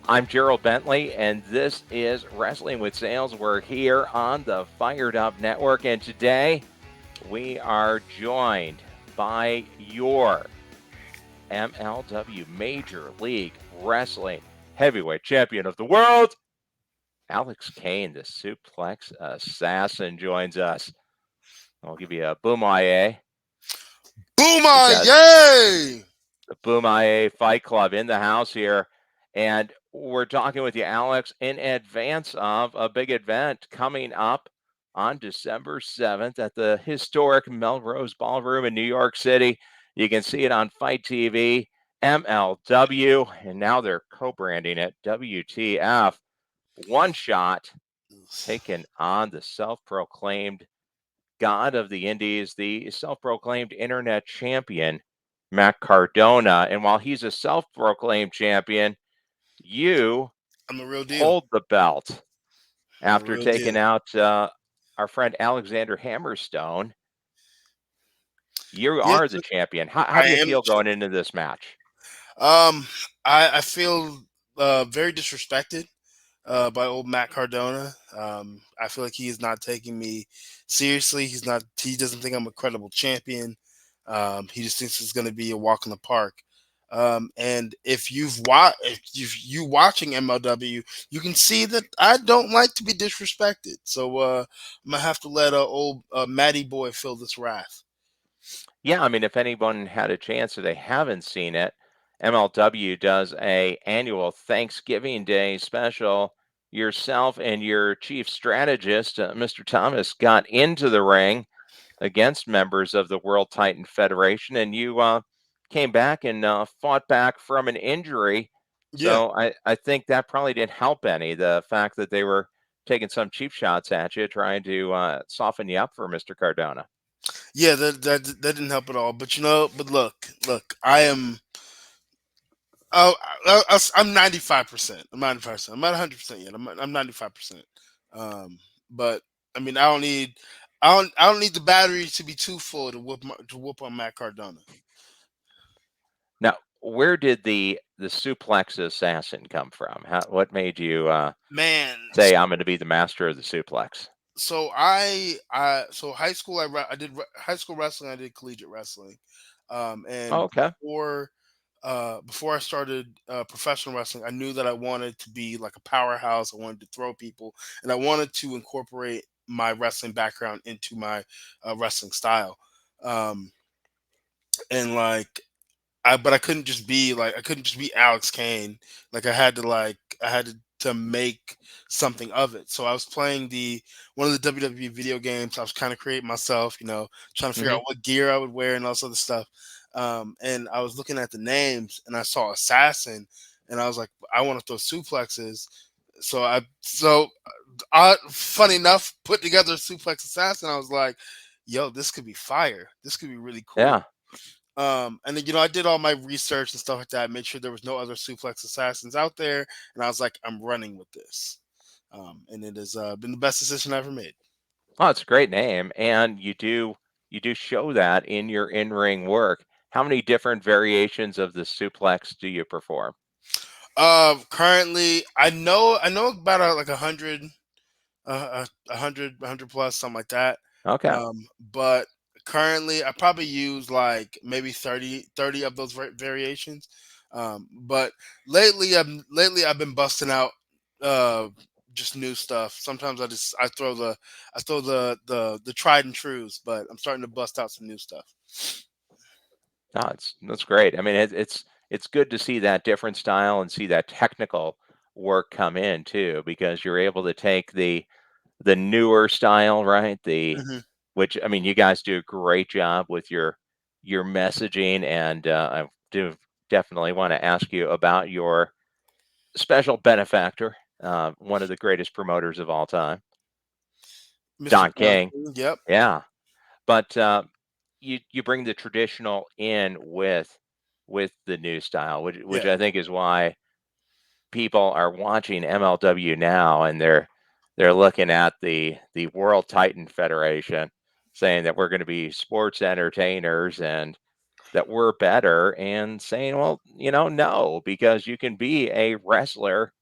I'm Gerald Bentley, and this is Wrestling with Sales. We're here on the Fired Up Network, and today we are joined by your MLW Major League Wrestling Heavyweight Champion of the World, Alex Kane, the Suplex Assassin, joins us. I'll give you a BOMAYE because BOMAYE! the BOMAYE Fight Club in the house here. And we're talking with you, Alex, in advance of a big event coming up on December 7th at the historic Melrose Ballroom in New York City. You can see it on Fight TV, MLW, and now they're co-branding it WTF. One shot taken on the self-proclaimed god of the indies, the self-proclaimed internet champion, Matt Cardona. And while he's a self-proclaimed champion, you I'm a real deal. hold the belt I'm a after real taking deal. out our friend Alexander Hammerstone. You Yes, are the champion. How I do you am. feel going into this match? Um, I feel very disrespected by old Matt Cardona. I feel like he is not taking me seriously. He's not. He doesn't think I'm a credible champion. He just thinks it's going to be a walk in the park. And if you watching MLW, you can see that I don't like to be disrespected. So I'm gonna have to let old Matty boy feel this wrath. Yeah, I mean, if anyone had a chance or they haven't seen it, MLW does a annual Thanksgiving Day special. Yourself and your chief strategist, Mr. Thomas, got into the ring against members of the World Titan Federation, and you came back and fought back from an injury. Yeah. So I think that probably didn't help any. The fact that they were taking some cheap shots at you, trying to soften you up for Mr. Cardona. Yeah, that didn't help at all. But but look, I am. Oh, I'm 95%. I'm 95%. I'm not 100% yet. I'm 95%. Um, but I mean, I don't need the battery to be too full to whoop on Matt Cardona. Now, where did the suplex assassin come from? What made you Man, say I'm going to be the master of the suplex? so so high school I did high school wrestling. I did collegiate wrestling, Oh, and okay. before I started professional wrestling, I knew that I wanted to be like a powerhouse. I wanted to throw people, and I wanted to incorporate my wrestling background into my wrestling style. Um, and like but I couldn't just be Alex Kane. Like I had to make something of it. So I was playing the one of the WWE video games. I was kind of creating myself, trying to figure Hmm. out what gear I would wear and all this other stuff. And I was looking at the names and I saw Assassin, and I was like, I want to throw suplexes. So I funny enough, put together a suplex assassin. I was like, yo, this could be fire. This could be really cool. Yeah. And then I did all my research and stuff like that. Made sure there was no other suplex assassins out there, and I was like, I'm running with this. And it has been the best decision I ever made. Oh, it's a great name, and you do show that in your in-ring work. How many different variations of the suplex do you perform? Currently, I know about like 100, a hundred plus, something like that. Okay. But currently, I probably use like maybe 30 of those variations. But lately I've been busting out uh, just new stuff. Sometimes I throw the tried and trues, but I'm starting to bust out some new stuff. No, that's great. I mean, it's good to see that different style and see that technical work come in too, because you're able to take the newer style, right? The Hmm. which I mean, you guys do a great job with your messaging, and I do definitely want to ask you about your special benefactor, one of the greatest promoters of all time, Mr. Don John King. King, yep, Yeah, but you bring the traditional in with the new style, which yeah. I think is why people are watching MLW now, and they're looking at the World Titan Federation, saying that we're going to be sports entertainers and that we're better, and saying, well, no, because you can be a wrestler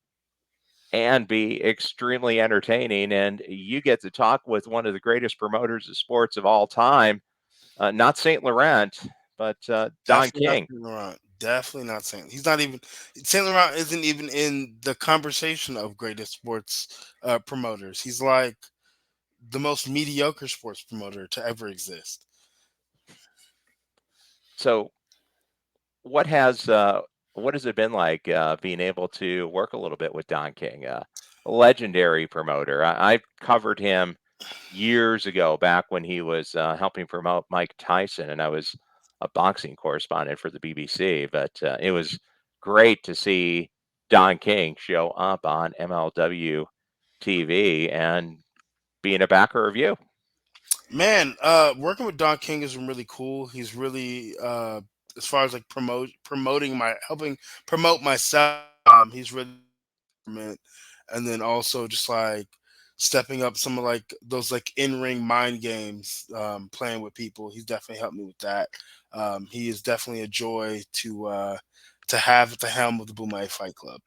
and be extremely entertaining. And you get to talk with one of the greatest promoters of sports of all time, not Saint Laurent, but Don Definitely not King. Saint Laurent. Definitely not Saint. He's not even Saint Laurent isn't even in the conversation of greatest sports promoters. He's like the most mediocre sports promoter to ever exist. So, what what has it been like being able to work a little bit with Don King, a legendary promoter? I covered him years ago, back when he was helping promote Mike Tyson, and I was a boxing correspondent for the BBC. But it was great to see Don King show up on MLW TV and being a backer of you. Man, working with Don King has been really cool. He's really as far as like promoting my helping promote myself. He's really meant, and then also just like stepping up some of like those like in ring mind games, playing with people. He's definitely helped me with that. He is definitely a joy to have at the helm of the BOMAYE Fight Club.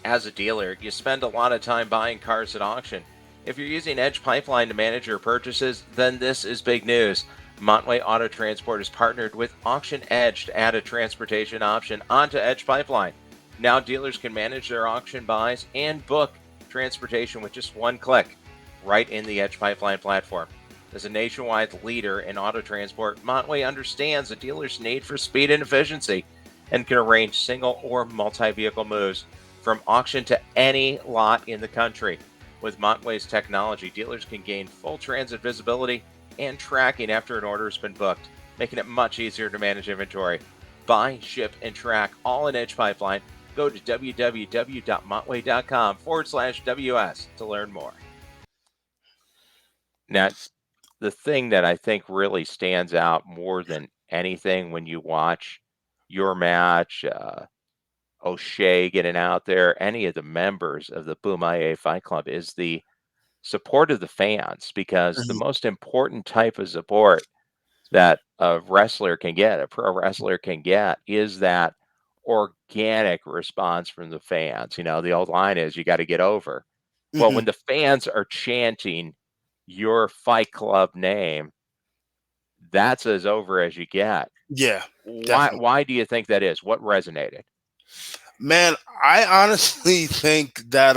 As a dealer, you spend a lot of time buying cars at auction. If you're using Edge Pipeline to manage your purchases, then this is big news. Montway Auto Transport has partnered with Auction Edge to add a transportation option onto Edge Pipeline. Now dealers can manage their auction buys and book transportation with just one click right in the Edge Pipeline platform. As a nationwide leader in auto transport, Montway understands the dealer's need for speed and efficiency and can arrange single or multi vehicle moves from auction to any lot in the country. With Montway's technology, dealers can gain full transit visibility and tracking after an order has been booked, making it much easier to manage inventory. Buy, ship, and track all in Edge Pipeline. Go to www.montway.com/WS to learn more. Now, the thing that I think really stands out more than anything when you watch your match, O'Shea getting out there, any of the members of the Boomaya Fight Club, is the support of the fans, because the Mhm. most important type of support that a wrestler can get, a pro wrestler can get, is that organic response from the fans. You know, the old line is you got to get over. Well, Mhm. when the fans are chanting your Fight Club name, that's as over as you get. Yeah, Why definitely. why do you think that is? What resonated? Man, I honestly think that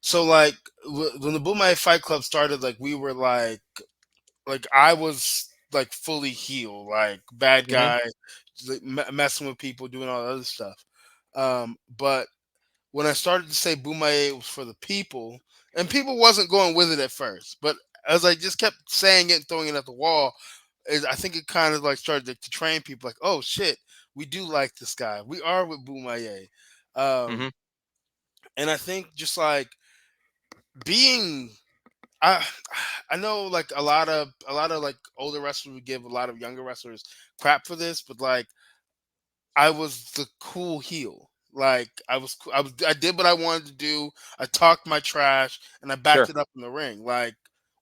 so like when the Boomay Fight Club started, like we were like I was like fully heel, like bad Mhm. guy, like, messing with people, doing all the other stuff. But when I started to say Boomaye was for the people, and people wasn't going with it at first, but as I just kept saying it and throwing it at the wall, I think it kind of like started to train people, like, oh shit, we do like this guy. We are with Boomaye. Mhm. Um, and I think just like being I I know like a lot of like older wrestlers would give a lot of younger wrestlers crap for this, but like I was the cool heel. Like I did what I wanted to do. I talked my trash and I backed Sure. it up in the ring. Like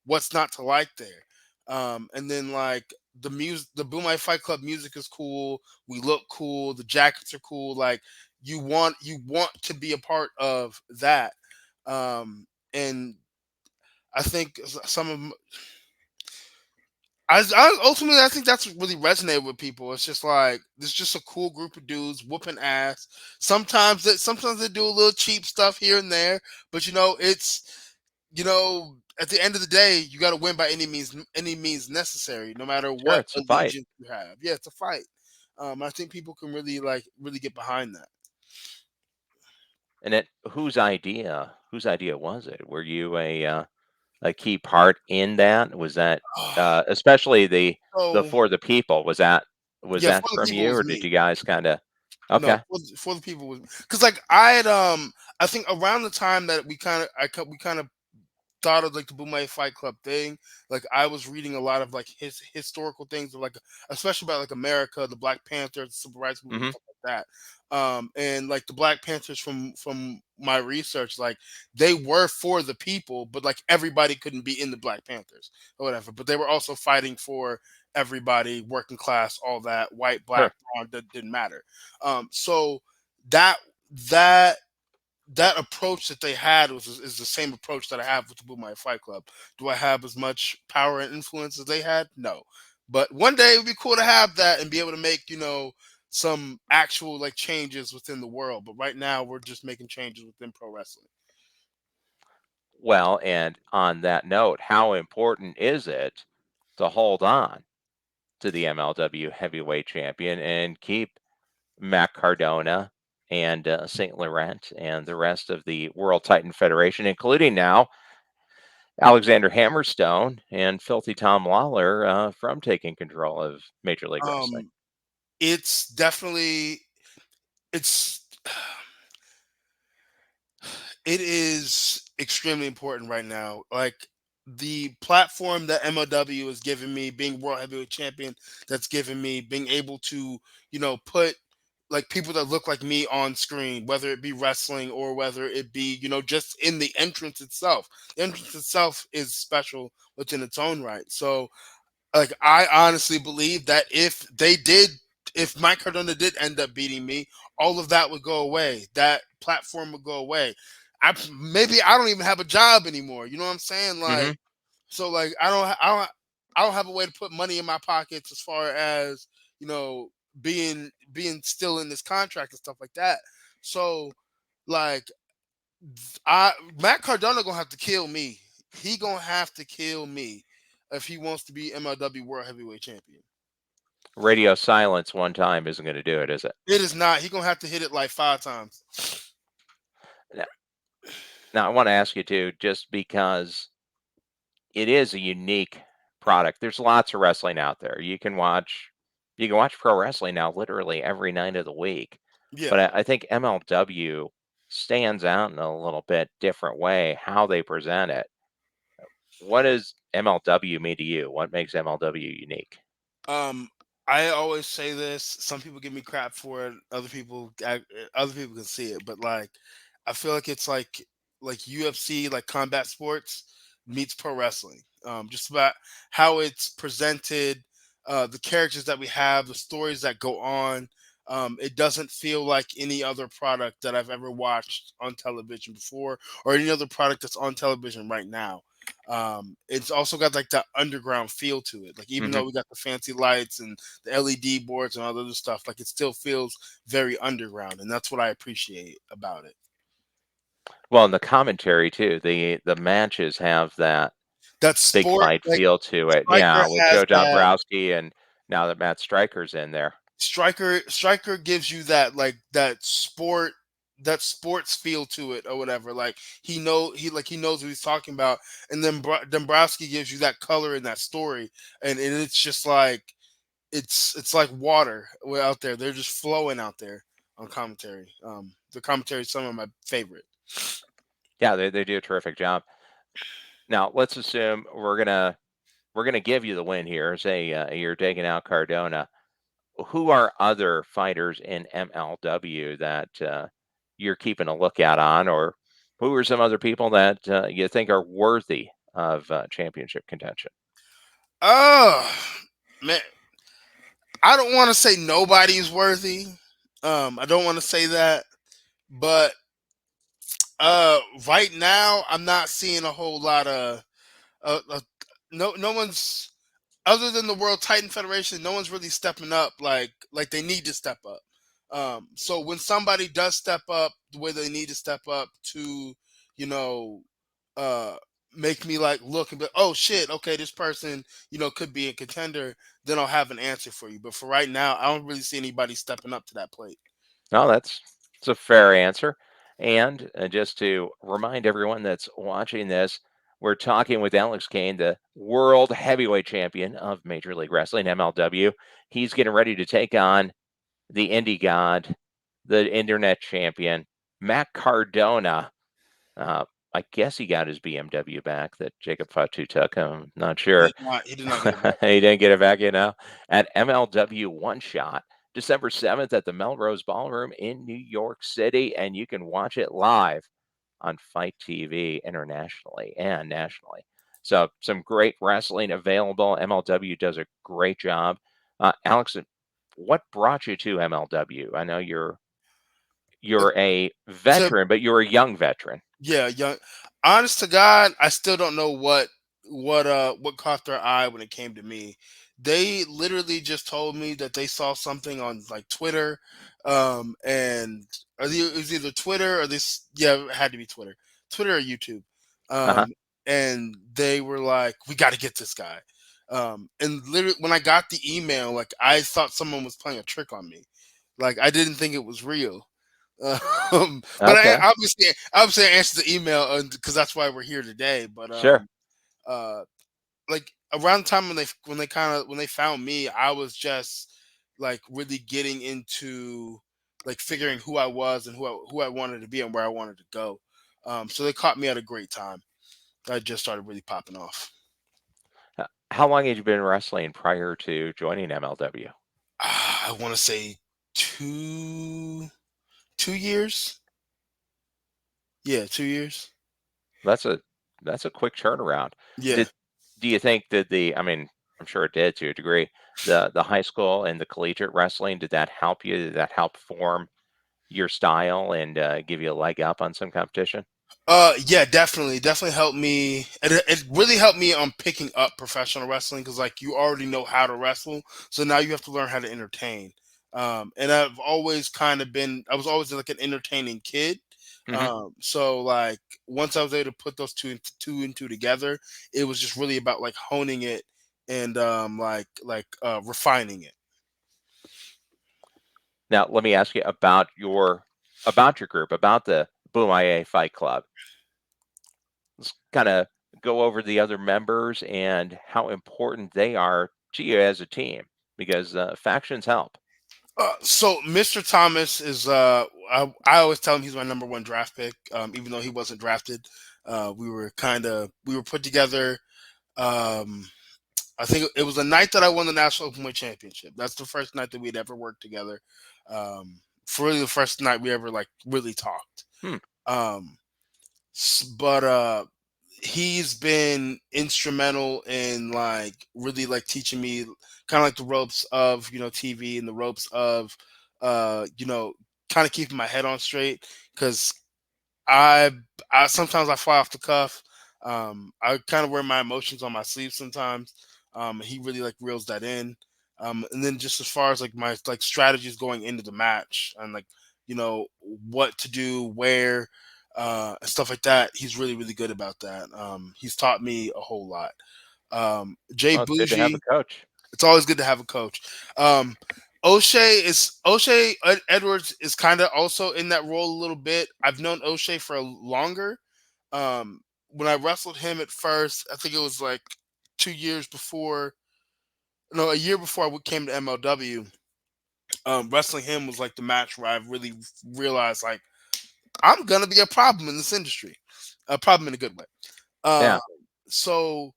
what's not to like there? And then like the Boom My Fight Club music is cool. We look cool. The jackets are cool. Like you want to be a part of that. And I think some of ultimately I think that's what really resonated with people. It's just like it's just a cool group of dudes whooping ass. Sometimes they do a little cheap stuff here and there, but it's at the end of the day you got to win by any means necessary, no matter Sure, what it's a fight. allegiance you have. Yeah, it's a fight. I think people can really get behind that. And it whose idea was it? Were you a key part in that? Was that, especially the So for the people, was yeah, for that the from people it you, was or did me. you guys kinda No, okay, for the people was because like I had I think around the time that we kind of thought of like the Boomay Fight Club thing. Like I was reading a lot of like historical things of like especially about like America, the Black Panthers, the Civil Rights Movement, mhm, stuff like that. And like the Black Panthers from my research, like they were for the people, but like everybody couldn't be in the Black Panthers or whatever. But they were also fighting for everybody, working class, all that, white, black, sure, brown, that didn't matter. So that that that approach that they had is the same approach that I have with the BOMAYE Fight Club. Do I have as much power and influence as they had? No. But one day it would be cool to have that and be able to make, some actual like changes within the world. But right now we're just making changes within pro wrestling. Well, and on that note, how important is it to hold on to the MLW heavyweight champion and keep Matt Cardona and St. Laurent and the rest of the World Titan Federation, including now Alexander Hammerstone and Filthy Tom Lawler, from taking control of Major League Wrestling? Um it's definitely it's it is extremely important right now. Like the platform that MLW is giving me, being world heavyweight champion, that's giving me being able to, put like people that look like me on screen, whether it be wrestling or whether it be, just in the entrance itself. The entrance itself is special within its own right. So like I honestly believe that if Mike Cardona did end up beating me, all of that would go away. That platform would go away. Maybe I don't even have a job anymore. You know what I'm saying? Like Hmm. so, like I don't have a way to put money in my pockets as far as being still in this contract and stuff like that. So like I Matt Cardona gonna have to kill me. He gonna have to kill me if he wants to be MLW World Heavyweight Champion. Radio silence one time isn't going to do it, is it? It is not. He gonna have to hit it like 5 times. Now, now I want to ask you too, just because it is a unique product. There's lots of wrestling out there. You can watch pro wrestling now literally every night of the week. Yeah. But I think MLW stands out in a little bit different way how they present it. What does MLW mean to you? What makes MLW unique? Um, I always say this. Some people give me crap for it. Other people can see it, but like, I feel like it's like UFC, like combat sports meets pro wrestling. Just about how it's presented, the characters that we have, the stories that go on. It doesn't feel like any other product that I've ever watched on television before, or any other product that's on television right now. It's also got like that underground feel to it. Like even Hmm. though we got the fancy lights and the LED boards and all the other stuff, like it still feels very underground, and that's what I appreciate about it. Well, and the commentary too. The matches have that That big sport, fight like feel to it. Striker Yeah, with has Joe that. Dombrowski and now that Matt Stryker's in there. Striker gives you that like that sports feel to it or whatever. Like he knows what he's talking about, and then Dombrowski gives you that color and that story, and it's just like it's like water out there. They're just flowing out there on commentary. The commentary is some of my favorite. Yeah, they do a terrific job. Now, let's assume we're gonna give you the win here. Say you're taking out Cardona. Who are other fighters in MLW that you're keeping a lookout on, or who are some other people that you think are worthy of championship contention? Oh man, I don't want to say nobody's worthy. I don't want to say that, but right now I'm not seeing a whole lot of uh, no one's other than the World Titan Federation. No one's really stepping up like they need to step up. So when somebody does step up the way they need to step up to, you know, uh, make me like look and be, oh shit, okay, this person, could be a contender, then I'll have an answer for you. But for right now, I don't really see anybody stepping up to that plate. No, that's a fair answer. And just to remind everyone that's watching this, we're talking with Alex Kane, the world heavyweight champion of Major League Wrestling, MLW. He's getting ready to take on the indie god, the internet champion, Matt Cardona. Uh, I guess he got his BMW back that Jacob Fatu took. I'm not He sure. did not. He did not get it back. He didn't get it back, at MLW One Shot, December 7th at the Melrose Ballroom in New York City. And you can watch it live on Fight TV internationally and nationally. So, some great wrestling available. MLW does a great job. Alex, what brought you to MLW? I know you're a to veteran, but you're a young veteran. Yeah, young. Honest to God, I still don't know what caught their eye when it came to me. They literally just told me that they saw something on like Twitter, and it was either Twitter or this. Yeah, it had to be Twitter, Twitter or YouTube. Uh-huh. Um, and they were like, "We got to get this guy." And literally, when I got the email, like I thought someone was playing a trick on me. Like I didn't think it was real. But I Okay. obviously I answered the email because that's why we're here today. But Sure. uh, like around the time when they found me, I was just like really getting into like figuring who I was and who I wanted to be and where I wanted to go. So they caught me at a great time. I just started really popping off. How long had you been wrestling prior to joining MLW? I want to say two 2 years. Yeah, 2 years. That's a that's a quick turnaround. Yeah. Did do you think that I mean, I'm sure it did to a degree, the high school and the collegiate wrestling, did that help you? Did that help form your style and give you a leg up on some competition? Yeah, definitely helped me. It really helped me on picking up professional wrestling because like you already know how to wrestle, so now you have to learn how to entertain. And I've always kind of been, I was always like an entertaining kid. Hmm. So like once I was able to put those two and two together, it was just really about like honing it and refining it. Now, let me ask you about your group, about the BOMAYE Fight Club. Let's kind of go over the other members and how important they are to you as a team because factions help. So Mr. Thomas is I always tell him he's my number one draft pick, even though he wasn't drafted. We were put together. Um, I think it was the night that I won the national openweight championship. That's the first night that we'd ever worked together. For really the first night we ever like really talked. Hmm. Um, but he's been instrumental in like really like teaching me kind of like the ropes of TV and the ropes of you know kind of keeping my head on straight because I I sometimes I fly off the cuff. I kind of wear my emotions on my sleeve sometimes. He really like reels that in. And then just as far as like my like strategies going into the match and like what to do, where, and stuff like that. He's really good about that. He's taught me a whole lot. Jay Well, it's good to have a Bougie, coach. it's always good to have a coach. Um, Edwards is kind of also in that role a little bit. I've known O'Shea for longer. When I wrestled him at first, I think it was like 2 years before, no, a year before I came to MLW. Wrestling him was like the match where I really realized like I'm gonna be a problem in this industry, a problem in a good way. Yeah. Um, so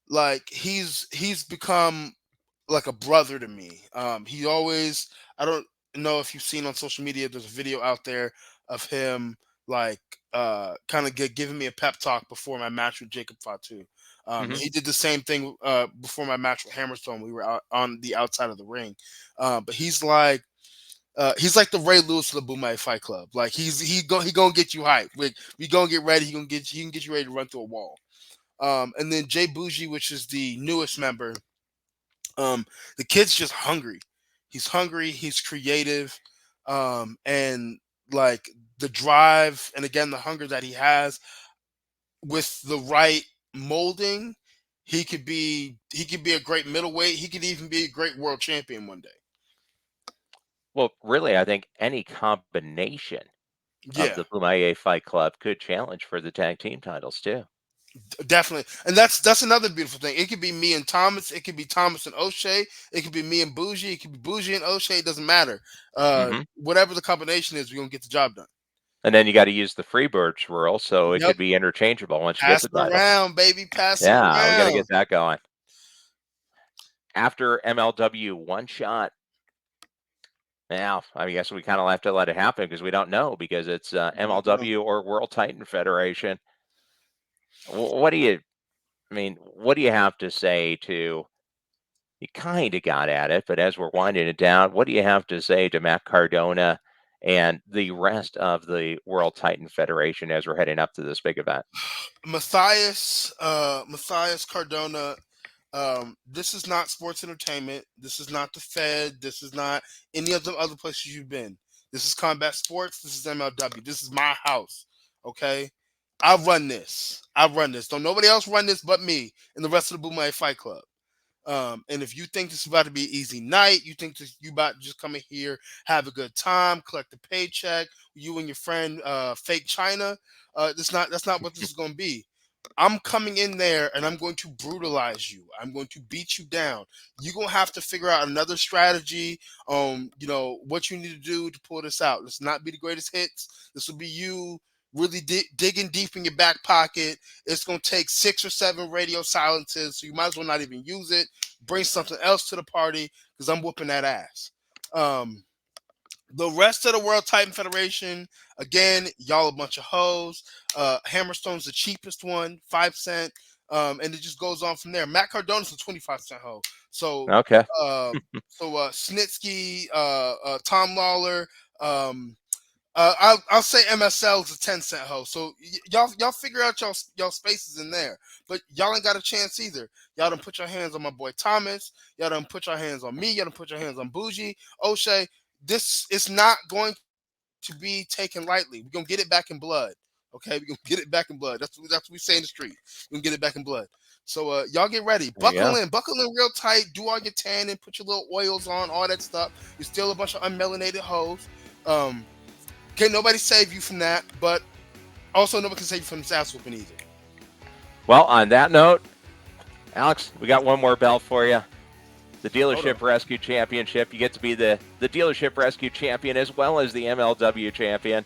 like he's become like a brother to me. He always, I don't know if you've seen on social media, there's a video out there of him like kind of giving me a pep talk before my match with Jacob Fatu. Hmm. He did the same thing before my match with Hammerstone. We were out on the outside of the ring. But he's like the Ray Lewis of the BOMAYE Fight Club. Like he gonna get you hyped. Like we gonna get ready. He can get you ready to run through a wall. And then Jay Bougie, which is the newest member, um, the kid's just hungry. He's hungry. He's creative, and like the drive, and again the hunger that he has with the right molding, he could be a great middleweight. He could even be a great world champion one day. Well, really, I think any combination of Yeah, the BOMAYE Fight Club could challenge for the tag team titles too. definitely. And that's another beautiful thing. It could be me and Thomas. It could be Thomas and O'Shea. It could be me and Bougie. It could be Bougie and O'Shea. It doesn't matter. Hmm. Whatever the combination is, we're gonna get the job done. And then you got to use the Freebirds rule, so it Yep. could be interchangeable once you get Pass the it titles. around, baby. Pass it Yeah, we got to around. get that going. After MLW one shot, now I guess we kind of have to let it happen because we don't know because it's We don't know. MLW or World Titan Federation. What do you? I mean, what do you have to say to? You kind of got at it, but as we're winding it down, what do you have to say to Matt Cardona and the rest of the World Titan Federation as we're heading up to this big event? Matthias Cardona. This is not sports entertainment. This is not the Fed. This is not any of the other places you've been. This is combat sports. This is MLW. This is my house. Okay, I run this. I run this. Don't nobody else run this but me and the rest of the BOMAYE Fight Club. And if you think this is about to be an easy night, you think this, you about to just come in here, have a good time, collect a paycheck, you and your friend, fake China. That's not what this is going to be. I'm coming in there and I'm going to brutalize you. I'm going to beat you down. You're going to have to figure out another strategy. What you need to do to pull this out. Let's not be the greatest hits. This will be you really digging deep in your back pocket. It's going to take 6 or 7 radio silences, so you might as well not even use it. Bring something else to the party because I'm whooping that ass. The rest of the World Titan Federation, again, y'all a bunch of hoes. Hammerstone's the cheapest one, 5 cent. And it just goes on from there. Matt Cardona's a 25-cent hoe. So, Okay. Snitsky, Tom Lawler, I'll say MSL is a 10-cent hoe. So y'all figure out y'all spaces in there. But y'all ain't got a chance either. Y'all done put your hands on my boy Thomas. Y'all done put your hands on me. Y'all done put your hands on Bougie, O'Shea. This is not going to be taken lightly. We're gonna get it back in blood. Okay, we're gonna get it back in blood. That's what we say in the street. We're gonna get it back in blood. So y'all get ready. Buckle in real tight. Do all your tanning, put your little oils on, all that stuff. You're still a bunch of unmelanated hoes. Can't nobody save you from that, but also nobody can save you from this ass whooping either. Well, on that note, Alex, we got one more belt for you. The Dealership Rescue Championship. You get to be the Dealership Rescue Champion as well as the MLW Champion.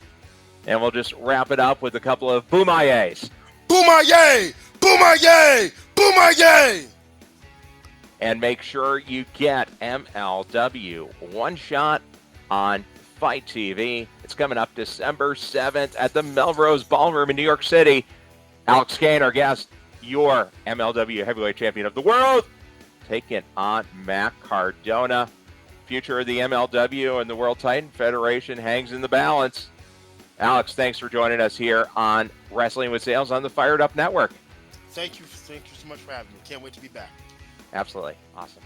And we'll just wrap it up with a couple of Boomayes. Boomayye! Boomayye! Boomayye! And make sure you get MLW One Shot on Fight TV. It's coming up December 7th at the Melrose Ballroom in New York City. Alex Kane, our guest, your MLW Heavyweight Champion of the World, taking on Matt Cardona. Future of the MLW and the World Titan Federation hangs in the balance. Alex, thanks for joining us here on Wrestling with Sales on the Fired Up Network. Thank you so much for having me. Can't wait to be back. Absolutely. Awesome.